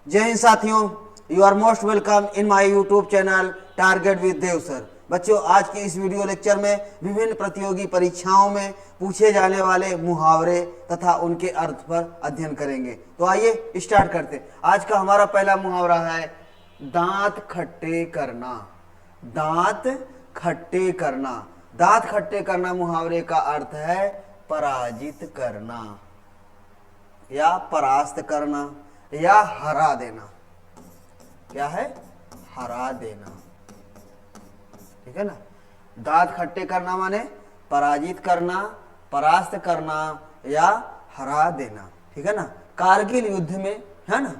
जय हिंद साथियों, you are most welcome in my YouTube channel target with Dev sir. बच्चों, आज के इस वीडियो लेक्चर में विभिन्न प्रतियोगी परीक्षाओं में पूछे जाने वाले मुहावरे तथा उनके अर्थ पर अध्ययन करेंगे। तो आइए स्टार्ट करते हैं। आज का हमारा पहला मुहावरा है दांत खट्टे करना। दांत खट्टे करना। दांत खट्टे करना मुहावरे का अर्थ है पराजित करना या परास्त करना या हरा देना। क्या है? हरा देना। ठीक है ना। दांत खट्टे करना माने पराजित करना, परास्त करना या हरा देना। ठीक है ना। कारगिल युद्ध में, है ना,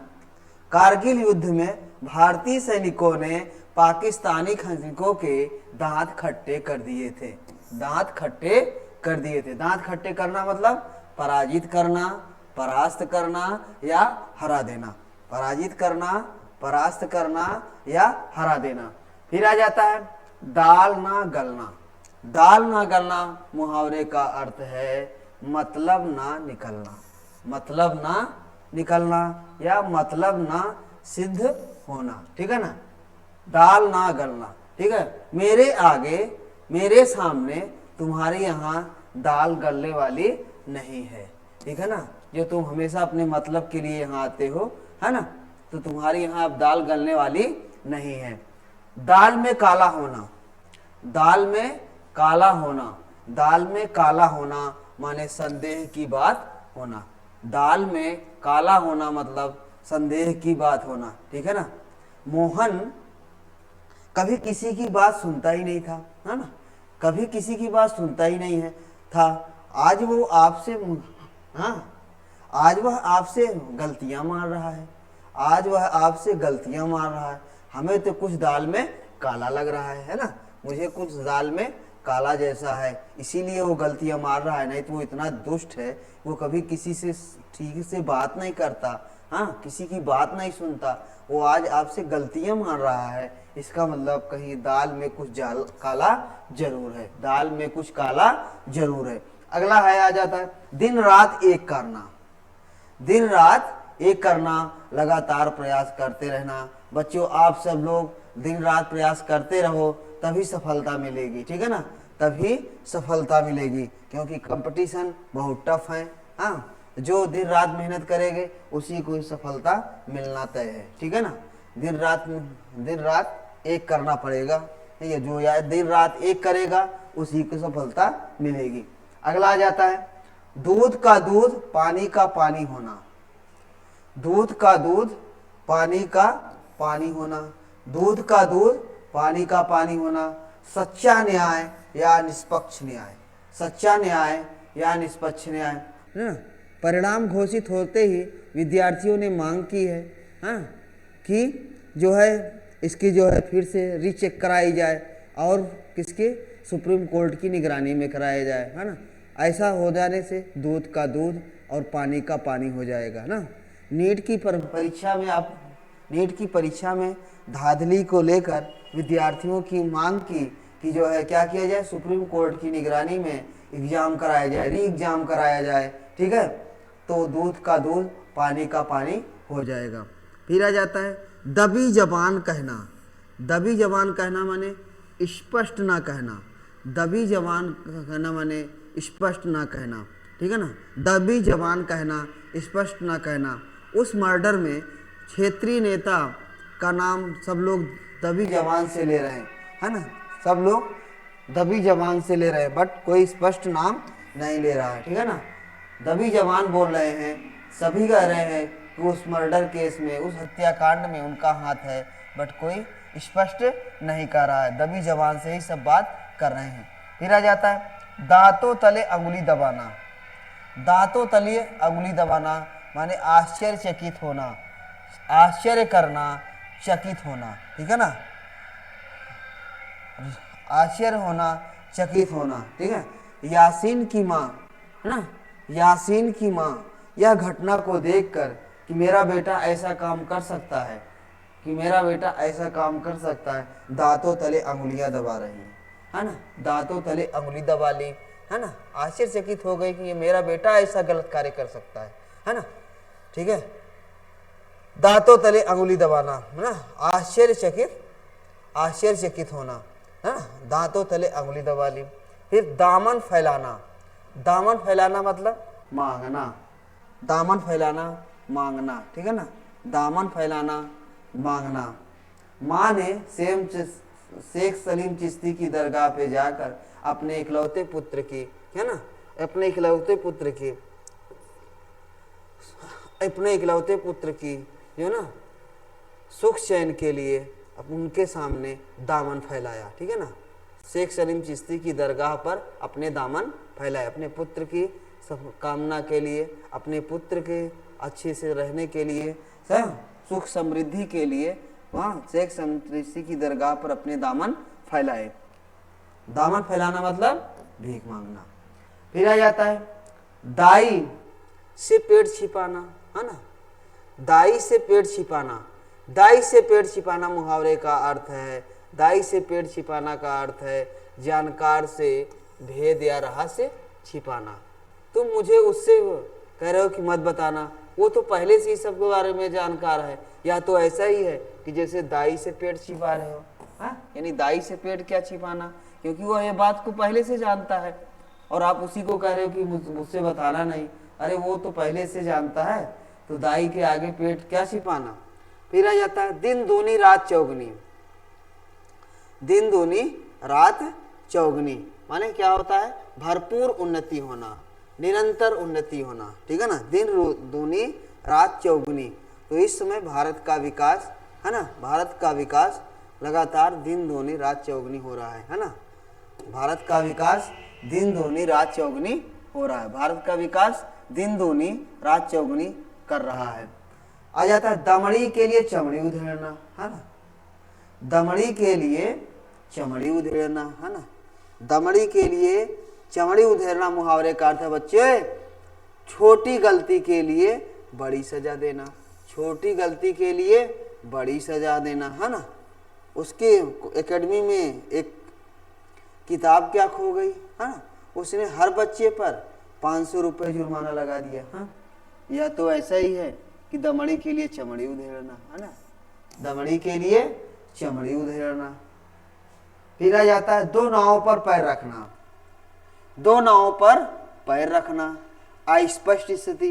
कारगिल युद्ध में भारतीय सैनिकों ने पाकिस्तानी सैनिकों के दांत खट्टे कर दिए थे। दांत खट्टे कर दिए थे। दांत खट्टे करना मतलब पराजित करना, परास्त करना या हरा देना। पराजित करना, परास्त करना या हरा देना। फिर आ जाता है दाल ना गलना। दाल ना गलना मुहावरे का अर्थ है मतलब ना निकलना। मतलब ना निकलना या मतलब ना सिद्ध होना। ठीक है ना। दाल ना गलना। ठीक है। मेरे आगे, मेरे सामने तुम्हारे यहाँ दाल गलने वाली नहीं है। ठीक है ना। जो तुम हमेशा अपने मतलब के लिए यहाँ आते हो, है ना, तो तुम्हारे यहाँ अब दाल गलने वाली नहीं है। दाल में काला होना। दाल में काला होना। दाल में काला होना माने संदेह की बात होना। दाल में काला होना मतलब संदेह की बात होना। ठीक है ना। मोहन कभी किसी की बात सुनता ही नहीं था, है ना, कभी किसी की बात सुनता ही नहीं है था। आज वो आपसे, हाँ, आज वह आपसे गलतियां मार रहा है। आज वह आपसे गलतियां मार रहा है। हमें तो कुछ दाल में काला लग रहा है ना, मुझे कुछ दाल में काला जैसा है, इसीलिए वो गलतियां मार रहा है। नहीं तो वो इतना दुष्ट है, वो कभी किसी से ठीक से बात नहीं करता, हाँ, किसी की बात नहीं सुनता। वो आज आपसे गलतियां मार रहा है, इसका मतलब कहीं दाल में कुछ काला जरूर है। दाल में कुछ काला जरूर है। अगला है, आ जाता है दिन रात एक करना। दिन रात एक करना, लगातार प्रयास करते रहना। बच्चों, आप सब लोग दिन रात प्रयास करते रहो तभी सफलता मिलेगी। ठीक है ना। तभी सफलता मिलेगी, क्योंकि कंपटीशन बहुत टफ है। हाँ, जो दिन रात मेहनत करेंगे उसी को सफलता मिलना तय है। ठीक है ना। दिन रात एक करना पड़ेगा। ये जो यार दिन रात एक करेगा उसी को सफलता मिलेगी। अगला आ जाता है दूध का दूध पानी का पानी होना। दूध का दूध पानी का पानी होना। दूध का दूध पानी का पानी होना। सच्चा न्याय या निष्पक्ष न्याय। सच्चा न्याय या निष्पक्ष न्याय। परिणाम घोषित होते ही विद्यार्थियों ने मांग की है, हाँ, कि जो है इसकी जो है फिर से रीचेक कराई जाए और किसके, सुप्रीम कोर्ट की निगरानी में कराया जाए, है ना। ऐसा हो जाने से दूध का दूध और पानी का पानी हो जाएगा ना। नीट की परीक्षा में नीट की परीक्षा में धांधली को लेकर विद्यार्थियों की मांग की कि जो है क्या किया जाए, सुप्रीम कोर्ट की निगरानी में एग्जाम कराया जाए, री एग्जाम कराया जाए। ठीक है, तो दूध का दूध पानी का पानी हो जाएगा। फिर आ जाता है दबी जबान कहना। दबी जबान कहना माने स्पष्ट ना कहना। दबी जबान कहना माने स्पष्ट ना कहना। ठीक है ना। दबी जबान कहना, स्पष्ट ना कहना। उस मर्डर में क्षेत्रीय नेता का नाम सब लोग दबी जबान से ले रहे हैं, है ना, सब लोग दबी जबान से ले रहे हैं, बट कोई स्पष्ट नाम नहीं ले रहा है। ठीक है ना। दबी जबान बोल रहे हैं, सभी कह रहे हैं कि उस मर्डर केस में, उस हत्याकांड में उनका हाथ है, बट कोई स्पष्ट नहीं कर रहा है। दबी जबान से ही सब बात कर रहे हैं। फिर आ जाता है दांतों तले अंगुली दबाना। दांतों तले अंगुली दबाना माने आश्चर्यचकित होना, आश्चर्य करना, चकित होना। ठीक है ना। आश्चर्य होना, चकित होना। ठीक है। यासीन की माँ, है ना, यासीन की माँ यह घटना को देखकर कि मेरा बेटा ऐसा काम कर सकता है, कि मेरा बेटा ऐसा काम कर सकता है, दांतों तले अंगुलियां दबा रही है ना। दांतों तले अंगुली दबा ली, है ना, आश्चर्यचकित हो गई कि ये मेरा बेटा ऐसा गलत कार्य कर सकता है ना। ठीक है। दांतों तले अंगुली दबाना, है ना, आश्चर्यचकित होना, है ना, दांतों तले अंगुली दबा ली। फिर दामन फैलाना, दामन फैलाना मतलब मांगना, दामन फैलाना मांगना, ठीक है ना, दामन फैलाना मांगना। माँ ने शेख सलीम चिश्ती की दरगाह पे जाकर अपने इकलौते पुत्र की, है ना, अपने इकलौते पुत्र की जो ना सुख चैन के लिए उनके सामने दामन फैलाया, ठीक है ना, शेख सलीम चिश्ती की दरगाह पर अपने दामन फैलाए, अपने पुत्र की कामना के लिए, अपने पुत्र के अच्छे से रहने के लिए, सुख समृद्धि के लिए वहाँ शेख सलीम चिश्ती की दरगाह पर अपने दामन फैलाए। दामन फैलाना मतलब भीख मांगना। फिर आ जाता है दाई से पेट छिपाना, है ना, दाई से पेट छिपाना। दाई से पेट छिपाना मुहावरे का अर्थ है, दाई से पेट छिपाना का अर्थ है जानकार से भेद या रहस्य छिपाना। तुम मुझे उससे कह रहे हो कि मत बताना, वो तो पहले से ही सबके बारे में जानकार है। या तो ऐसा ही है कि जैसे दाई से पेट छिपा रहे हो, यानी दाई से पेट क्या छिपाना, क्योंकि वो ये बात को पहले से जानता है और आप उसी को कह रहे हो कि मुझसे बताना नहीं। अरे वो तो पहले से जानता है, तो दाई के आगे पेट क्या छिपाना। फिर आ जाता है दिन दूनी रात चौगनी। दिन दूनी रात चौगनी माने क्या होता है, भरपूर उन्नति होना, निरंतर उन्नति होना, ठीक है ना, दिन दूनी रात चौगुनी। तो इस समय भारत का विकास, है ना, भारत का विकास लगातार दिन दूनी रात चौगुनी हो रहा है ना, भारत का विकास दिन दूनी रात चौगुनी हो रहा है, भारत का विकास दिन दूनी रात चौगुनी कर रहा है। आ जाता है दमड़ी के लिए चमड़ी उधेड़ना, है ना, दमड़ी के लिए चमड़ी उधेड़ना, है ना, दमड़ी के लिए चमड़ी उधेड़ना मुहावरे का अर्थ है बच्चे छोटी गलती के लिए बड़ी सजा देना, छोटी गलती के लिए बड़ी सजा देना, है ना। उसके एकेडमी में एक किताब क्या खो गई, है ना, उसने हर बच्चे पर 500 रुपये जुर्माना लगा दिया, हाँ। या तो ऐसा ही है कि दमड़ी के लिए चमड़ी उधेड़ना, है ना, दमड़ी के लिए चमड़ी उधेड़ना। फिर आ जाता है दो नावों पर पैर रखना, दो नावों पर पैर रखना, अस्पष्ट स्थिति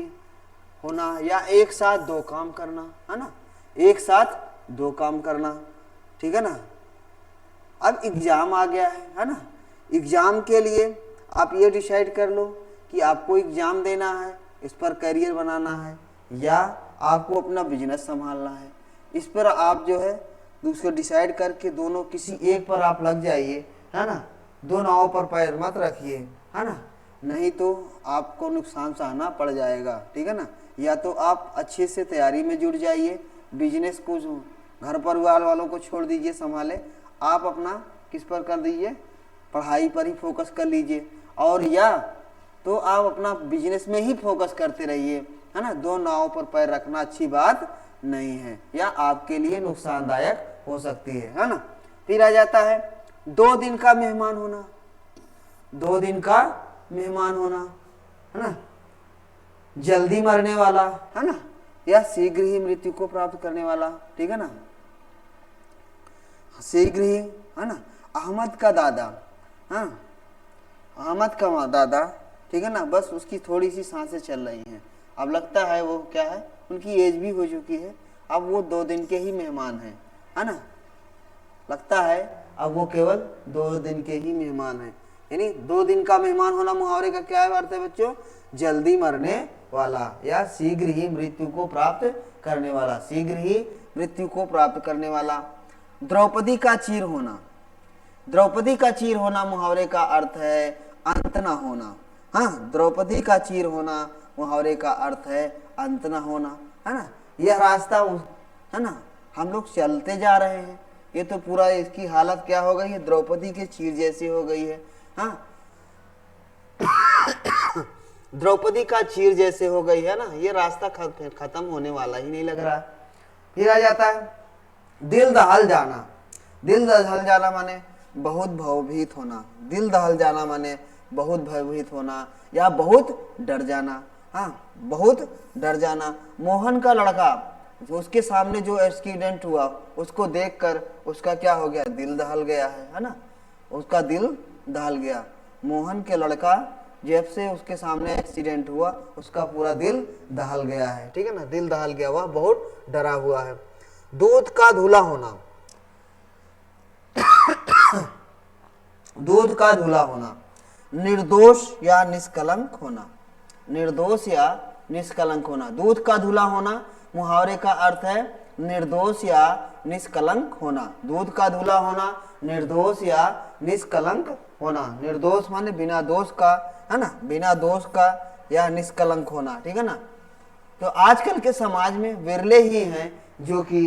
होना या एक साथ दो काम करना, है ना, एक साथ दो काम करना, ठीक है ना। अब एग्जाम आ गया है ना, एग्जाम के लिए आप ये डिसाइड कर लो कि आपको एग्जाम देना है, इस पर करियर बनाना है, या आपको अपना बिजनेस संभालना है। इस पर आप जो है उसको डिसाइड करके दोनों किसी एक पर आप लग जाइए, है ना, दो नावों पर पैर मत रखिए, है ना, नहीं तो आपको नुकसान सहना पड़ जाएगा, ठीक है ना। या तो आप अच्छे से तैयारी में जुट जाइए, बिजनेस को घर परिवार वालों को छोड़ दीजिए संभाले, आप अपना किस पर कर दीजिए, पढ़ाई पर ही फोकस कर लीजिए, और या तो आप अपना बिजनेस में ही फोकस करते रहिए, है ना। दो नावों पर पैर रखना अच्छी बात नहीं है, या आपके लिए नुकसानदायक हो सकती है ना। फिर आ जाता है 2 दिन का मेहमान होना, 2 दिन का मेहमान होना, है ना, जल्दी मरने वाला, है ना, या शीघ्र ही मृत्यु को प्राप्त करने वाला, ठीक है ना, शीघ्र ही, है ना। अहमद का दादा, हाँ, अहमद का दादा, ठीक है ना, बस उसकी थोड़ी सी सांसें चल रही हैं, अब लगता है वो क्या है, उनकी एज भी हो चुकी है, अब वो 2 दिन के ही मेहमान हैं, है ना, लगता है अब वो केवल 2 दिन के ही मेहमान हैं। यानी 2 दिन का मेहमान होना मुहावरे का क्या अर्थ है बच्चों, जल्दी मरने वाला या शीघ्र ही मृत्यु को प्राप्त करने वाला, शीघ्र ही मृत्यु को प्राप्त करने वाला। द्रौपदी का चीर होना, द्रौपदी का चीर होना मुहावरे का अर्थ है अंत न होना, हाँ, द्रौपदी का चीर होना मुहावरे का अर्थ है अंत न होना, है ना। यह रास्ता है ना, हम लोग चलते जा रहे हैं, ये तो पूरा इसकी हालत क्या हो गई है, द्रौपदी के चीर जैसी हो गई है, हाँ द्रौपदी का चीर जैसे हो गई है ना, ये रास्ता खत्म होने वाला ही नहीं लग रहा है। फिर आ जाता है दिल दहल जाना, दिल दहल जाना माने बहुत भयभीत होना, दिल दहल जाना माने बहुत भयभीत होना या बहुत डर जाना, हाँ, बहुत डर जाना। मोहन का लड़का उसके सामने जो एक्सीडेंट हुआ उसको देखकर उसका क्या हो गया, दिल दहल गया है ना, उसका दिल दहल गया। मोहन के लड़का जब से उसके सामने एक्सीडेंट हुआ उसका पूरा दिल दहल गया है, ठीक है ना, दिल दहल गया, वह बहुत डरा हुआ है। दूध का धुला होना, दूध का धुला होना, निर्दोष या निष्कलंक होना, निर्दोष या निष्कलंक होना। दूध का धुला होना मुहावरे का अर्थ है निर्दोष या निष्कलंक होना। दूध का धुला होना, निर्दोष या निष्कलंक होना। निर्दोष माने बिना दोष का, है ना, बिना दोष का या निष्कलंक होना, ठीक है ना। तो आजकल के समाज में विरले ही हैं जो कि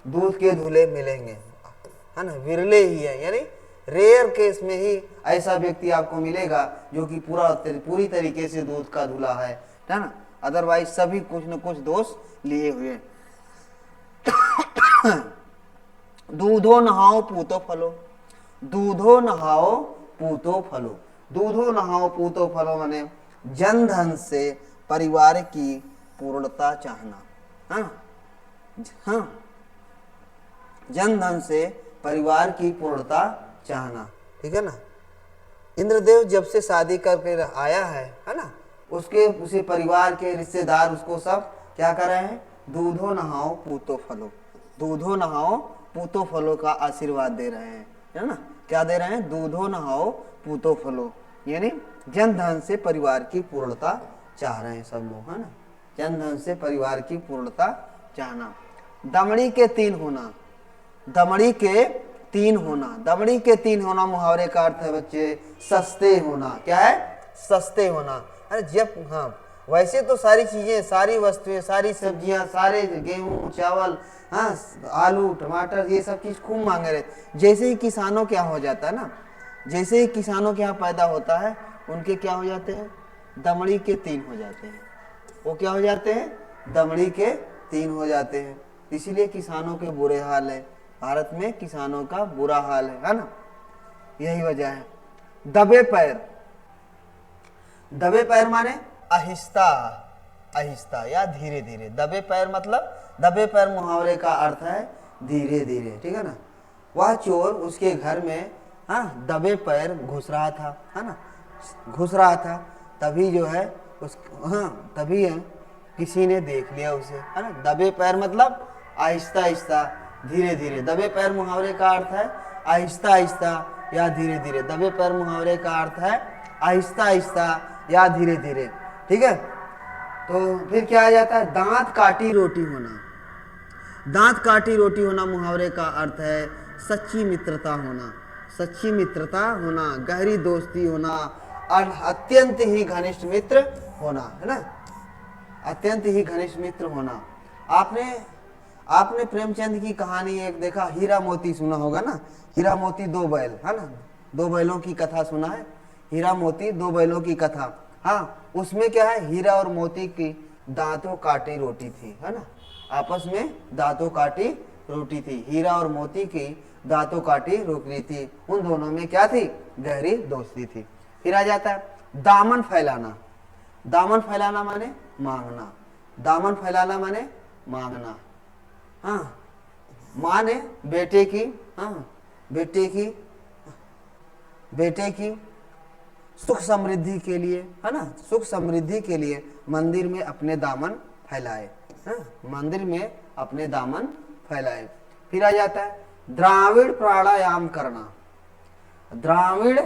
दूध के धुले मिलेंगे, है ना, विरले ही है, यानी रेयर केस में ही ऐसा व्यक्ति आपको मिलेगा जो कि पूरी तरीके से दूध का धुला है ना। अदरवाइज सभी कुछ न कुछ दोष लिए हुए। दूधो नहाओ पूतो फलो, दूधो नहाओ पूतो फलो, दूधो नहाओ पूतो फलो माने जन धन से परिवार की पूर्णता चाहना, हाँ, जन धन से परिवार की पूर्णता चाहना, ठीक है ना। इंद्रदेव जब से शादी करके आया है ना, उसे परिवार के रिश्तेदार उसको सब क्या कर रहे हैं, दूधो नहाओ पूतो फलो, दूधो नहाओ पूतो फलो का आशीर्वाद दे रहे हैं, है ना। क्या दे रहे हैं, दूधो नहाओ पूतो फलो, यानी जन धन से परिवार की पूर्णता चाह रहे हैं सब लोग, है ना, जन धन से परिवार की पूर्णता चाहना। दमड़ी के तीन होना, दमड़ी के तीन होना, दमड़ी के तीन होना मुहावरे का अर्थ है बच्चे सस्ते होना। क्या है, सस्ते होना। अरे जब, हाँ, वैसे तो सारी चीजें, सारी वस्तुएं, सारी सब्जियां, सारे गेहूं चावल, हाँ, आलू टमाटर, ये सब चीज खूब मांगे रहे। जैसे ही किसानों क्या हो जाता है ना, जैसे ही किसानों के यहाँ पैदा होता है उनके क्या हो जाते हैं, दमड़ी के तीन हो जाते हैं। वो क्या हो जाते हैं, दमड़ी के तीन हो जाते हैं। इसीलिए किसानों के बुरे हाल है, भारत में किसानों का बुरा हाल है ना, यही वजह है। दबे पैर, दबे पैर माने आहिस्ता आहिस्ता या धीरे धीरे। दबे पैर मतलब, दबे पैर मुहावरे का अर्थ है धीरे धीरे, ठीक है ना। वह चोर उसके घर में, हाँ, दबे पैर घुस रहा था, है ना, घुस रहा था, तभी जो है उस, हाँ, तभी है किसी ने देख लिया उसे, है ना। दबे पैर मतलब आहिस्ता आहिस्ता, धीरे धीरे। दबे पैर मुहावरे का अर्थ है आहिस्ता आहिस्ता या धीरे धीरे। दबे पैर मुहावरे का अर्थ है आहिस्ता आहिस्ता या धीरे धीरे, ठीक है। तो फिर क्या आ जाता है, दांत काटी रोटी होना। दांत काटी रोटी होना मुहावरे का अर्थ है सच्ची मित्रता होना, सच्ची मित्रता होना, गहरी दोस्ती होना, अत्यंत ही घनिष्ठ मित्र होना, है ना, अत्यंत ही घनिष्ठ मित्र होना। आपने प्रेमचंद की कहानी एक देखा, हीरा मोती सुना होगा ना, हीरा मोती दो बैल, है ना, दो बैलों की कथा सुना है, हीरा मोती दो बैलों की कथा। हाँ, उसमें क्या है, हीरा और मोती की दांतों काटी रोटी थी, है ना, आपस में दांतों काटी रोटी थी। हीरा और मोती की दांतों काटी रोटी थी, उन दोनों में क्या थी, गहरी दोस्ती थी। फिर आ जाता है दामन फैलाना। दामन फैलाना माने मांगना, दामन फैलाना माने मांगना। हाँ, माँ ने बेटे की, हाँ, बेटे की सुख समृद्धि के लिए, है ना, सुख समृद्धि के लिए मंदिर में अपने दामन फैलाए, मंदिर में अपने दामन फैलाए। फिर आ जाता है द्राविड़ प्राणायाम करना। द्राविड़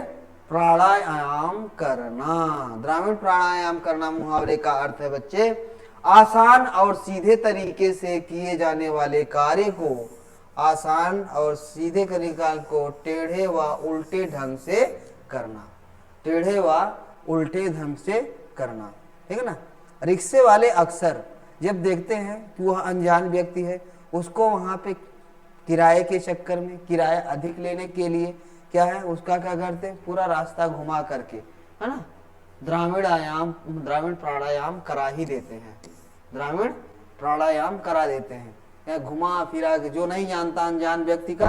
प्राणायाम करना, द्राविड़ प्राणायाम करना मुहावरे का अर्थ है बच्चे आसान और सीधे तरीके से किए जाने वाले कार्य को, आसान और सीधे तरीके को टेढ़े व उल्टे ढंग से करना, टेढ़े व उल्टे ढंग से करना, ठीक है ना। रिक्शे वाले अक्सर जब देखते हैं कि वह अनजान व्यक्ति है, उसको वहां पे किराए के चक्कर में, किराया अधिक लेने के लिए क्या है, उसका क्या करते हैं, पूरा रास्ता घुमा करके, है ना, द्राविड़ प्राणायाम करा ही देते हैं, द्राविड़ प्राणायाम करा देते हैं, या घुमा फिरा के, जो नहीं जानता अनजान व्यक्ति का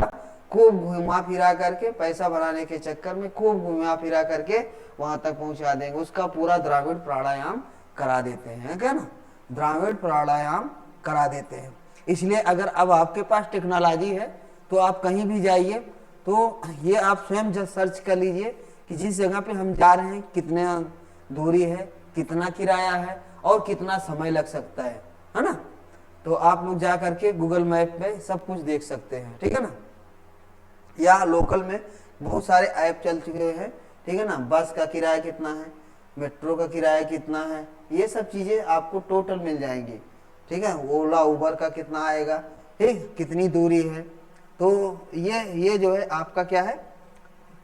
खूब घुमा फिरा करके, पैसा बनाने के चक्कर में खूब घुमा फिरा करके वहां तक पहुंचा देंगे, उसका पूरा द्राविड़ प्राणायाम करा देते हैं, क्या ना, द्राविड़ प्राणायाम करा देते हैं। इसलिए अगर अब आपके पास टेक्नोलॉजी है तो आप कहीं भी जाइए तो ये आप स्वयं जब सर्च कर लीजिए कि जिस जगह पे हम जा रहे हैं कितने दूरी है, कितना किराया है और कितना समय लग सकता है ना। तो आप लोग जा करके गूगल मैप पे सब कुछ देख सकते हैं, ठीक है ना। या लोकल में बहुत सारे ऐप चल चुके हैं, ठीक है ना। बस का किराया कितना है, मेट्रो का किराया कितना है, ये सब चीज़ें आपको टोटल मिल जाएंगी, ठीक है। ओला उबर का कितना आएगा, ठीक, कितनी दूरी है। तो ये जो है आपका क्या है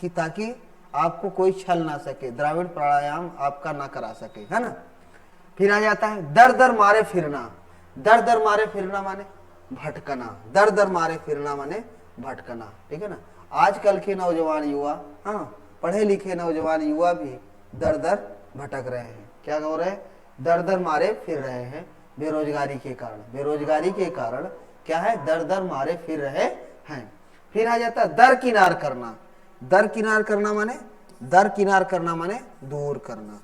कि ताकि आपको कोई छल ना सके, द्राविड़ प्राणायाम आपका ना करा सके, है ना। फिर आ जाता है दर दर मारे फिरना। दर दर मारे फिरना माने भटकना, दर दर मारे फिरना माने भटकना, ठीक है ना। आजकल के नौजवान युवा, हाँ, पढ़े लिखे नौजवान युवा भी दर दर भटक रहे हैं। क्या हो रहे हैं, दर दर मारे फिर रहे हैं बेरोजगारी के कारण। बेरोजगारी के कारण क्या है, दर दर मारे फिर रहे हैं। फिर आ जाता है दर किनार करना। दर किनार करना माने, दर किनार करना माने दूर करना।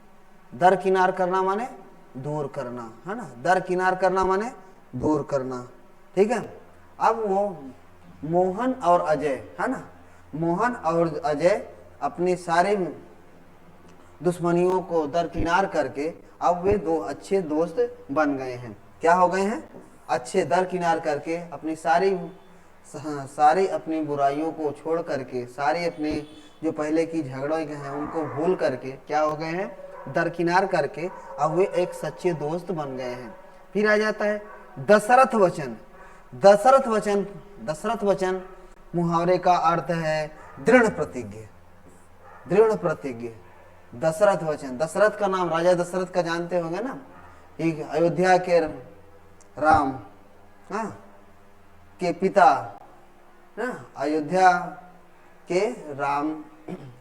दर किनार करना माने दूर करना, है ना। दर किनार करना माने दूर करना, ठीक है। अब वो मोहन और अजय, है ना, मोहन और अजय अपनी सारी दुश्मनियों को दरकिनार करके अब वे दो अच्छे दोस्त बन गए हैं। क्या हो गए हैं, अच्छे दरकिनार करके अपनी सारी अपनी बुराइयों को छोड़ करके, सारी अपनी जो पहले की झगड़ों हैं उनको भूल करके क्या हो गए हैं, दरकिनार करके अब वे एक सच्चे दोस्त बन गए हैं। फिर आ जाता है दशरथ वचन। दशरथ वचन, दशरथ वचन मुहावरे का अर्थ है दृढ़ प्रतिज्ञ। दृढ़ प्रतिज्ञ, दशरथ वचन। दशरथ का नाम राजा दशरथ का जानते होंगे ना, एक अयोध्या के राम, हाँ, के पिता, अयोध्या के राम,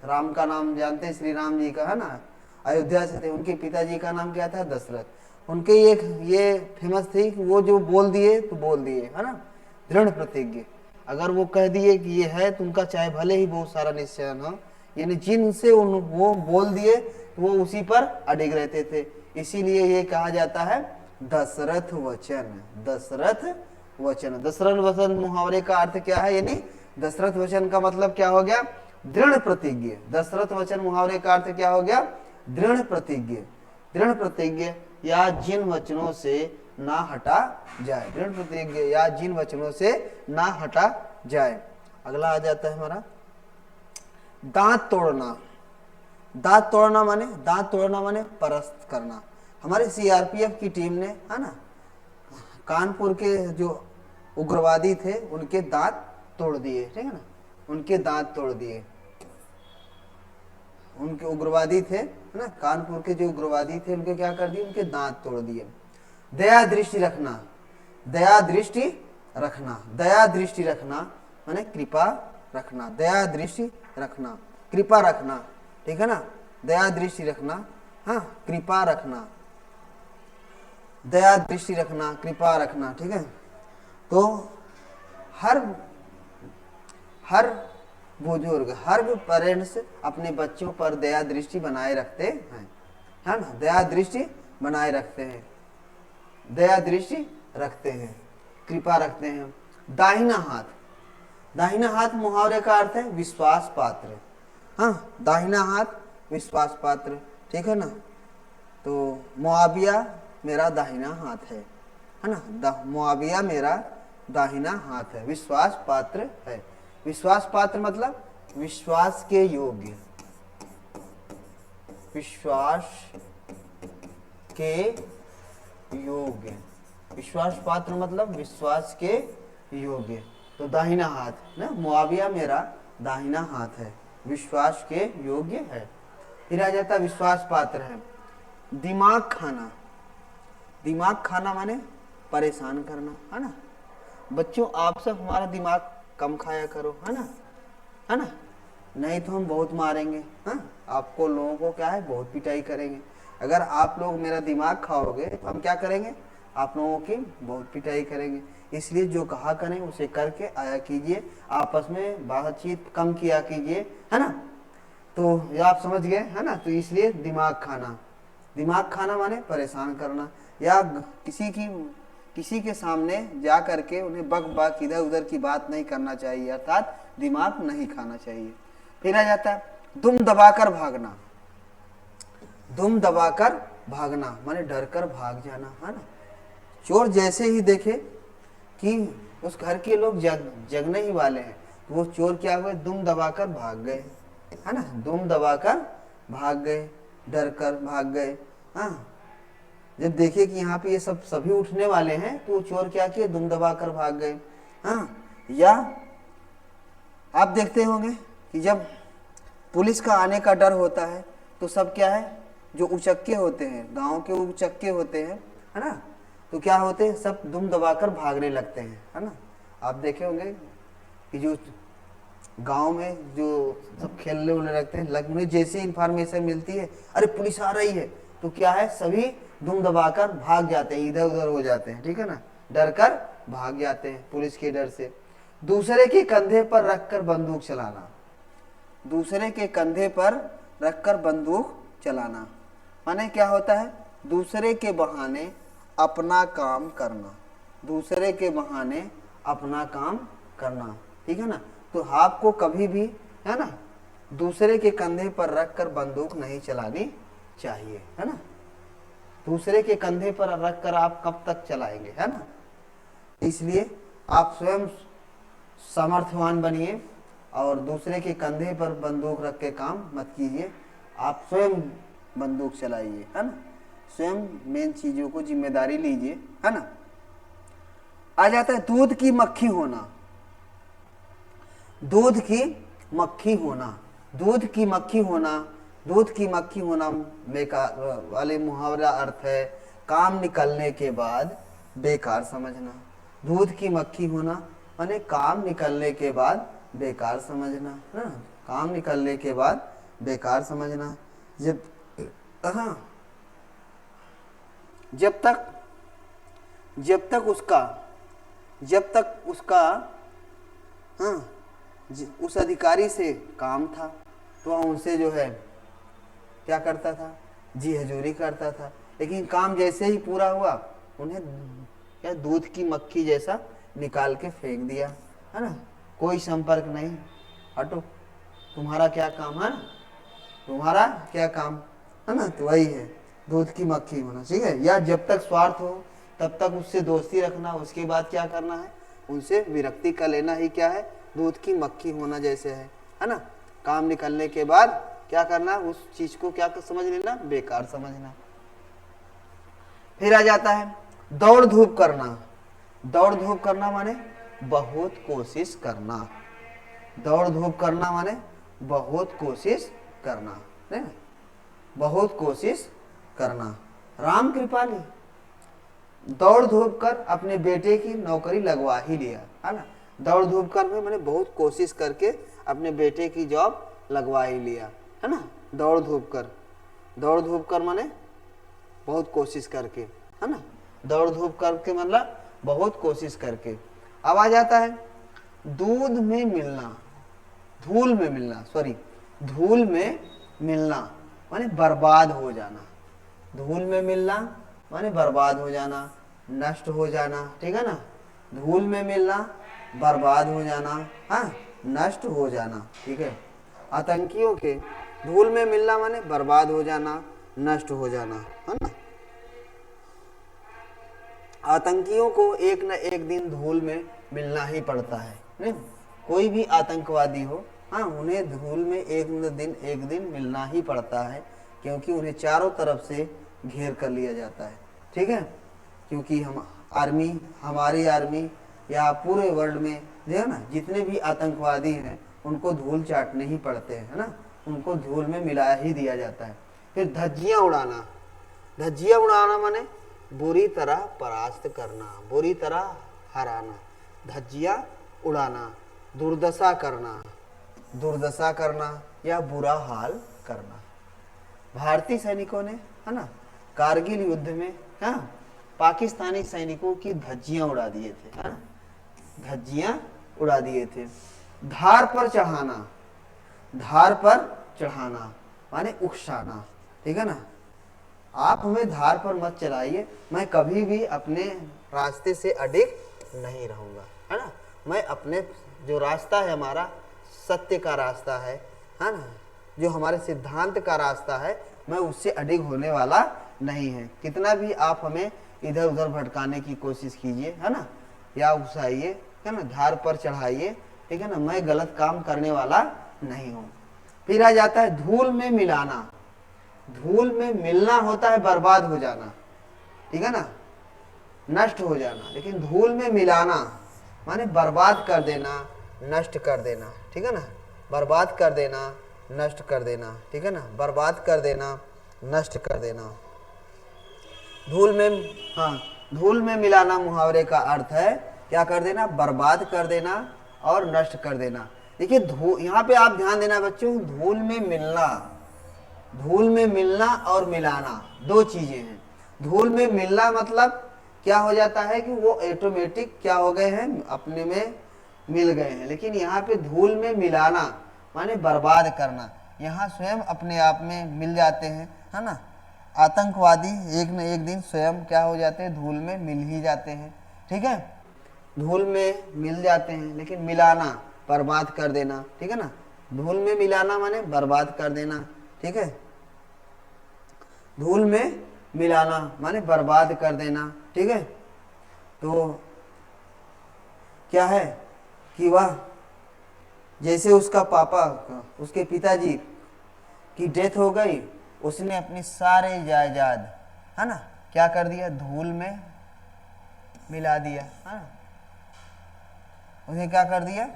राम का नाम जानते हैं, श्री राम जी का, है ना, अयोध्या से थे। उनके पिताजी का नाम क्या था, दशरथ। उनके ये फेमस थी कि वो जो बोल दिए तो बोल दिए, है ना, दृढ़ प्रतिज्ञ। अगर वो कह दिए कि ये है तो उनका चाहे भले ही बहुत सारा निश्चय हो, यानी जिनसे वो बोल दिए तो वो उसी पर अडिग रहते थे। इसीलिए ये कहा जाता है दशरथ वचन। दशरथ वचन, दशरथ वचन मुहावरे का अर्थ क्या है, यानी दशरथ वचन का मतलब क्या हो गया, दृढ़ प्रतिज्ञ। दशरथ वचन मुहावरे का अर्थ क्या हो गया, दृढ़ प्रतिज्ञ। दृढ़ प्रतिज्ञ या जिन वचनों से ना हटा जाए, दृढ़ प्रतिज्ञ या जिन वचनों से ना हटा जाए। अगला आ जाता है हमारा दांत तोड़ना। दांत तोड़ना माने, दांत तोड़ना माने परस्त करना। हमारे सीआरपीएफ की टीम ने, है ना, कानपुर के जो उग्रवादी थे उनके दांत तोड़ दिए, ठीक है ना, उनके दांत तोड़ दिए। उनके उग्रवादी थे, है ना, कानपुर के जो उग्रवादी थे उनके क्या कर दिए, उनके दांत तोड़ दिए। दया दृष्टि रखना। दया दृष्टि रखना, दया दृष्टि रखना माने कृपा रखना। दया दृष्टि रखना, कृपा रखना, ठीक है ना। दया दृष्टि रखना, हाँ, कृपा रखना, दया दृष्टि रखना, कृपा रखना, ठीक है। तो हर बुजुर्ग, हर पेरेंट्स अपने बच्चों पर दया दृष्टि बनाए रखते हैं, है ना, दया दृष्टि बनाए रखते हैं, दया दृष्टि रखते हैं, कृपा रखते हैं। दाहिना हाथ। दाहिना हाथ मुहावरे का अर्थ है विश्वास पात्र, हाँ, दाहिना हाथ विश्वास पात्र, ठीक है ना। तो मुआविया मेरा दाहिना हाथ है ना, मुआविया मेरा दाहिना हाथ है, विश्वास पात्र है। विश्वास पात्र मतलब विश्वास के योग्य, विश्वास के योग्य, विश्वास पात्र मतलब विश्वास के योग्य। तो दाहिना हाथ ना, मुआविया मेरा दाहिना हाथ है, विश्वास के योग्य है। फिर आ जाता विश्वास पात्र है। दिमाग खाना। दिमाग खाना माने परेशान करना, है ना। बच्चों आप सब हमारा दिमाग कम खाया करो, है ना, है ना, नहीं तो हम बहुत मारेंगे, हाँ, आपको लोगों को क्या है बहुत पिटाई करेंगे। अगर आप लोग मेरा दिमाग खाओगे तो हम क्या करेंगे, आप लोगों की बहुत पिटाई करेंगे। इसलिए जो कहा करें उसे करके आया कीजिए, आपस में बातचीत कम किया कीजिए, है ना। तो ये आप समझ गए, है ना। तो इसलिए दिमाग खाना, दिमाग खाना माने परेशान करना, या किसी की किसी के सामने जा करके उन्हें बक बक इधर उधर की बात नहीं करना चाहिए, अर्थात दिमाग नहीं खाना चाहिए। फिर आ जाता है दुम दबाकर भागना। दुम दबाकर भागना माने डर कर भाग जाना, है ना। चोर जैसे ही देखे कि उस घर के लोग जगने ही वाले हैं, तो वो चोर क्या हुए, दुम दबाकर भाग गए, है ना। दुम दबाकर भाग गए, डर कर भाग गए। हाँ, जब देखे कि यहाँ पे ये सब सभी उठने वाले हैं, तो चोर क्या किए, दुम दबाकर भाग गए। हाँ, या आप देखते होंगे कि जब पुलिस का आने का डर होता है तो सब क्या है, जो उचक्के होते हैं, गांव के उचक्के होते हैं, है ना, तो क्या होते हैं, सब दुम दबाकर भागने लगते हैं, है ना। आप देखे होंगे कि जो गांव में जो सब खेलने उलने लगते हैं, लगने जैसे इंफॉर्मेशन मिलती है अरे पुलिस आ रही है, तो क्या है, सभी दुम दबाकर भाग जाते हैं, इधर उधर हो जाते हैं, ठीक है ना, डर कर भाग जाते हैं पुलिस के डर से। दूसरे के कंधे पर रखकर बंदूक चलाना। दूसरे के कंधे पर रखकर बंदूक चलाना माने क्या होता है, दूसरे के बहाने अपना काम करना। दूसरे के बहाने अपना काम करना, ठीक है ना। तो आपको कभी भी, है ना, दूसरे के कंधे पर रखकर बंदूक नहीं चलानी चाहिए, है ना। दूसरे के कंधे पर रखकर आप कब तक चलाएंगे, है ना। इसलिए आप स्वयं सामर्थ्यवान बनिए और दूसरे के कंधे पर बंदूक रख के काम मत कीजिए, आप स्वयं बंदूक चलाइए, है ना। स्वयं मेन चीजों को जिम्मेदारी लीजिए, है ना। आ जाता है दूध की मक्खी होना। दूध की मक्खी होना। दूध की मक्खी होना, दूध की मक्खी होना बेकार वाले मुहावरा अर्थ है काम निकलने के बाद बेकार समझना। दूध की मक्खी होना माने काम निकलने के बाद बेकार समझना, है ना। काम निकलने के बाद बेकार समझना। जब हाँ, जब तक उसका हाँ उस अधिकारी से काम था तो वह उनसे जो है क्या करता था, जी हजूरी करता था। लेकिन काम जैसे ही पूरा हुआ उन्हें क्या दूध की मक्खी जैसा निकाल के फेंक दिया, है ना। कोई संपर्क नहीं, हटो, तुम्हारा क्या काम है, तुम्हारा क्या काम, है ना। तो वही है दूध की मक्खी होना, ठीक है। या जब तक स्वार्थ हो तब तक उससे दोस्ती रखना, उसके बाद क्या करना है, उनसे विरक्ति का लेना ही क्या है, दूध की मक्खी होना जैसे है ना। काम निकलने के बाद क्या करना, उस चीज को क्या समझ लेना, बेकार समझना। फिर आ जाता है दौड़ धूप करना। दौड़ धूप करना माने बहुत कोशिश करना। दौड़ धूप करना माने बहुत कोशिश करना, नहीं, बहुत कोशिश करना। राम कृपाली दौड़ धूप कर अपने बेटे की नौकरी लगवा ही लिया, है ना। दौड़ धूप कर में मैंने बहुत कोशिश करके अपने बेटे की जॉब लगवा ही लिया, है ना। दौड़ धूप कर माने बहुत कोशिश करके, है ना। दौड़ धूप करके मतलब बहुत कोशिश करके। अब आ जाता है दूध में मिलना, धूल में मिलना, सॉरी, धूल में मिलना माने बर्बाद हो जाना। धूल में मिलना माने बर्बाद हो जाना, नष्ट हो जाना, ठीक है ना। धूल में मिलना, बर्बाद हो जाना, हाँ, नष्ट हो जाना, ठीक है। आतंकियों के धूल में मिलना माने बर्बाद हो जाना, नष्ट हो जाना, है ना। आतंकियों को एक न एक दिन धूल में मिलना ही पड़ता है, नहीं, कोई भी आतंकवादी हो, हाँ, उन्हें धूल में एक दिन मिलना ही पड़ता है, क्योंकि उन्हें चारों तरफ से घेर कर लिया जाता है, ठीक है। क्योंकि हमारी आर्मी या पूरे वर्ल्ड में जो है ना, जितने भी आतंकवादी हैं उनको धूल चाटने ही पड़ते हैं, है ना, उनको धूल में मिला ही दिया जाता है। फिर धज्जियां उड़ाना। धज्जियां उड़ाना माने बुरी तरह परास्त करना, बुरी तरह हराना। धज्जियां उड़ाना, दुर्दशा करना या बुरा हाल करना। भारतीय सैनिकों ने, है ना, कारगिल युद्ध में, हाँ, पाकिस्तानी सैनिकों की धज्जियां उड़ा दिए थे, है ना, धज्जियां उड़ा दिए थे। धार पर चढ़ाना माने उकसाना, ठीक है ना। आप हमें धार पर मत चलाइए, मैं कभी भी अपने रास्ते से अडिग नहीं रहूँगा, है ना। मैं अपने जो रास्ता है हमारा सत्य का रास्ता है ना, जो हमारे सिद्धांत का रास्ता है, मैं उससे अडिग होने वाला नहीं है। कितना भी आप हमें इधर उधर भटकाने की कोशिश कीजिए, है ना, या उकसाइए, है ना, धार पर चढ़ाइए, ठीक है ना, मैं गलत काम करने वाला नहीं हूँ। फिर आ जाता है धूल में मिलाना। धूल में मिलना होता है बर्बाद हो जाना, ठीक है ना, नष्ट हो जाना। लेकिन धूल में मिलाना माने बर्बाद कर देना, नष्ट कर देना, ठीक है ना, बर्बाद कर देना, नष्ट कर देना, ठीक है ना, बर्बाद कर देना, नष्ट कर देना। धूल में, हाँ, धूल में मिलाना मुहावरे का अर्थ है क्या कर देना, बर्बाद कर देना और नष्ट कर देना। देखिए यहाँ पे आप ध्यान देना बच्चों, धूल में मिलना, धूल में मिलना और मिलाना दो चीजें हैं। धूल में मिलना मतलब क्या हो जाता है कि वो ऑटोमेटिक क्या हो गए हैं, अपने में मिल गए हैं। लेकिन यहाँ पे धूल में मिलाना माने बर्बाद करना, यहाँ स्वयं अपने आप में मिल जाते हैं, है ना। आतंकवादी एक न एक दिन स्वयं क्या हो जाते हैं, धूल में मिल ही जाते हैं, ठीक है, धूल में मिल जाते हैं। लेकिन मिलाना बर्बाद कर देना, ठीक है ना, धूल में मिलाना माने बर्बाद कर देना, ठीक है, धूल में मिलाना माने बर्बाद कर देना, ठीक है। तो क्या है कि वह जैसे उसका पापा, उसके पिताजी की डेथ हो गई, उसने अपनी सारे जायदाद, है ना, क्या कर दिया, धूल में मिला दिया, है ना, उसने क्या कर दिया,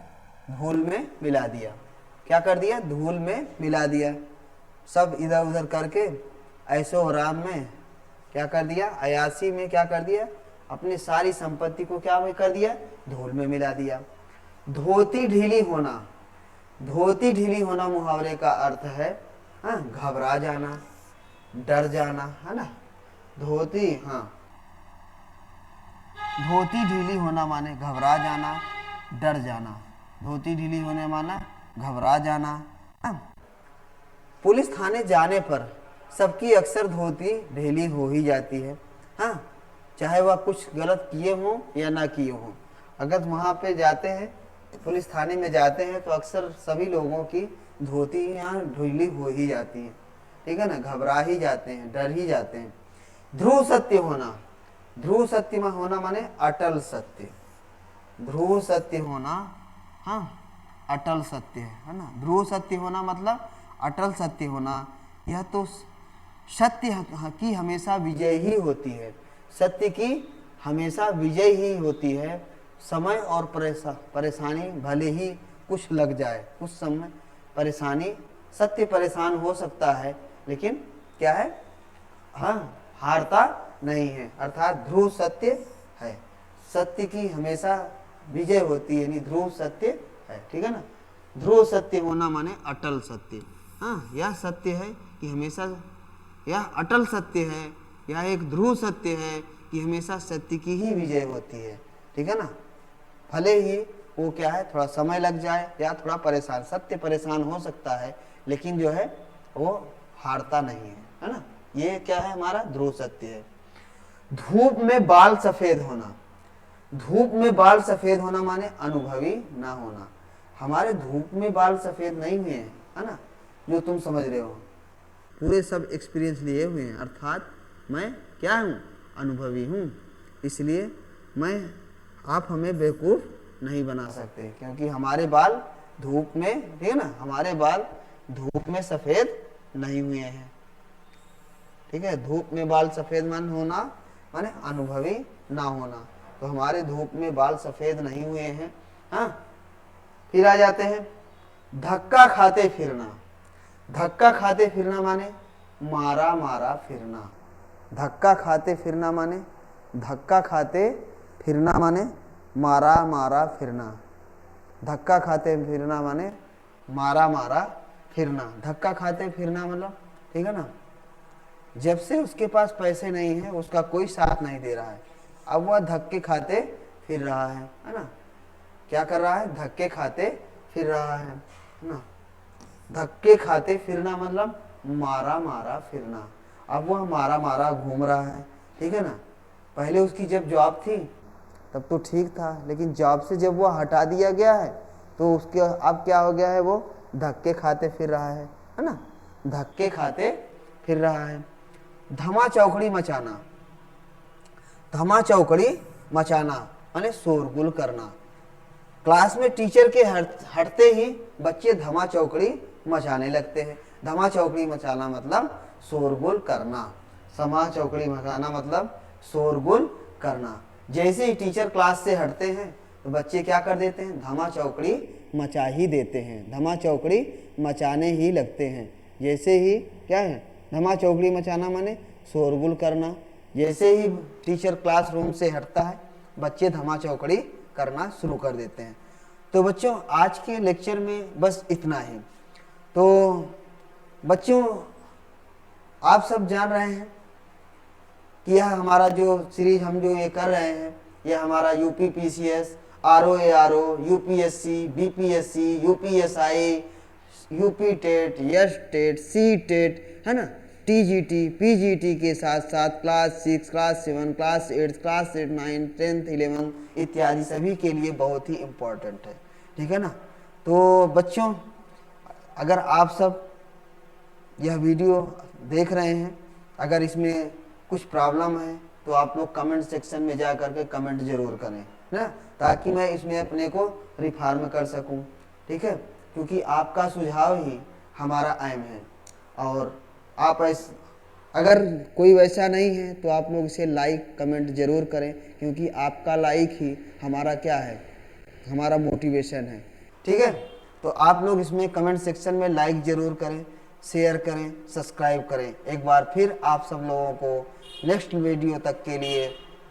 धूल में मिला दिया। क्या कर दिया, धूल में मिला दिया। सब इधर उधर करके ऐशो आराम में क्या कर दिया, अयासी में क्या कर दिया, अपनी सारी संपत्ति को क्या कर दिया, धूल में मिला दिया। धोती ढीली होना, धोती ढीली होना मुहावरे का अर्थ है घबरा जाना, डर जाना, है ना। धोती, हाँ, धोती ढीली होना माने घबरा जाना, डर जाना। धोती ढीली होने माना घबरा जाना। पुलिस थाने जाने पर सबकी अक्सर धोती ढीली हो ही जाती है, हाँ, चाहे वह कुछ गलत किए हों या ना किए हों। अगर वहाँ पे जाते हैं, पुलिस थाने में जाते हैं, तो अक्सर सभी लोगों की धोती यहाँ ढीली हो ही जाती है, ठीक है ना, घबरा ही जाते हैं, डर ही जाते हैं। ध्रुव सत्य होना, ध्रुव सत्य में होना माने अटल सत्य, ध्रुव सत्य होना, हाँ, अटल सत्य है ना। ध्रुव सत्य होना मतलब अटल सत्य होना। यह तो सत्य की हमेशा विजय ही होती है, सत्य की हमेशा विजय ही होती है। समय और परेशानी भले ही कुछ लग जाए, कुछ समय परेशानी, सत्य परेशान हो सकता है, लेकिन क्या है, हाँ, हारता नहीं है, अर्थात ध्रुव सत्य है, सत्य की हमेशा विजय होती है, यानी ध्रुव सत्य है, ठीक है ना। ध्रुव सत्य होना माने अटल सत्य, हाँ, यह सत्य है कि हमेशा, यह अटल सत्य है, यह एक ध्रुव सत्य है कि हमेशा सत्य की ही विजय होती है, ठीक है ना। भले ही वो क्या है, थोड़ा समय लग जाए या थोड़ा परेशान, सत्य परेशान हो सकता है, लेकिन जो है वो हारता नहीं है ना। ये क्या है, हमारा ध्रुव सत्य है। धूप में बाल सफेद होना, धूप में बाल सफेद होना माने अनुभवी ना होना। हमारे धूप में बाल सफेद नहीं हुए हैं, है ना, जो तुम समझ रहे हो, पूरे सब एक्सपीरियंस लिए हुए हैं, अर्थात मैं क्या हूँ, अनुभवी हूँ, इसलिए मैं, आप हमें बेवकूफ़ नहीं बना सकते, क्योंकि हमारे बाल धूप में, ठीक है ना, हमारे बाल धूप में सफ़ेद नहीं हुए हैं, ठीक है। धूप में बाल सफ़ेद मन होना माने अनुभवी ना होना, तो हमारे धूप में बाल सफ़ेद नहीं हुए हैं, हाँ। फिर आ जाते हैं धक्का खाते फिरना, धक्का खाते फिरना माने मारा मारा फिरना, धक्का खाते फिरना माने, धक्का खाते फिरना माने मारा मारा फिरना, धक्का खाते फिरना माने मारा मारा फिरना। धक्का खाते फिरना मतलब, ठीक है ना, जब से उसके पास पैसे नहीं है, उसका कोई साथ नहीं दे रहा है, अब वह धक्के खाते फिर रहा है ना। क्या कर रहा है, धक्के खाते फिर रहा है ना। धक्के खाते फिरना मतलब मारा मारा फिरना, अब वह मारा मारा घूम रहा है, ठीक है ना। पहले उसकी जब जॉब थी तब तो ठीक था, लेकिन जॉब से जब वो हटा दिया गया है तो उसके अब क्या हो गया है, वो धक्के खाते फिर रहा है ना, धक्के खाते फिर रहा है। धमा चौकड़ी मचाना, धमा चौकड़ी मचाना माने शोरगुल करना। क्लास में टीचर के हटते ही बच्चे धमा चौकड़ी मचाने लगते हैं। धमा चौकड़ी मचाना मतलब शोरगुल करना, धमा चौकड़ी मचाना मतलब शोरगुल करना। जैसे ही टीचर क्लास से हटते हैं तो बच्चे क्या कर देते हैं, धमा चौकड़ी मचा ही देते हैं, धमा चौकड़ी मचाने ही लगते हैं। जैसे ही क्या है, धमा चौकड़ी मचाना माने शोरगुल करना। जैसे ही टीचर क्लासरूम से हटता है बच्चे धमा चौकड़ी करना शुरू कर देते हैं। तो बच्चों आज के लेक्चर में बस इतना ही। तो बच्चों आप सब जान रहे हैं कि यह हमारा जो सीरीज हम जो ये कर रहे हैं, यह हमारा UP PCS, RO, UPSC, BPSC, UPSI, UP TET, S TET, C TET है ना, टीजीटी, पीजीटी के साथ साथ क्लास 6, क्लास 7, क्लास 8, क्लास 8, 9, 10, 11 इत्यादि सभी के लिए बहुत ही इम्पोर्टेंट है, ठीक है ना। तो बच्चों अगर आप सब यह वीडियो देख रहे हैं, अगर इसमें कुछ प्रॉब्लम है तो आप लोग कमेंट सेक्शन में जा करके कमेंट जरूर करें ना, ताकि मैं इसमें अपने को रिफॉर्म कर सकूं, ठीक है, क्योंकि आपका सुझाव ही हमारा एम है। और आप अगर कोई वैसा नहीं है तो आप लोग इसे लाइक कमेंट जरूर करें, क्योंकि आपका लाइक ही हमारा क्या है, हमारा मोटिवेशन है, ठीक है। तो आप लोग इसमें कमेंट सेक्शन में लाइक जरूर करें, शेयर करें, सब्सक्राइब करें। एक बार फिर आप सब लोगों को नेक्स्ट वीडियो तक के लिए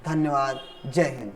धन्यवाद। जय हिंद।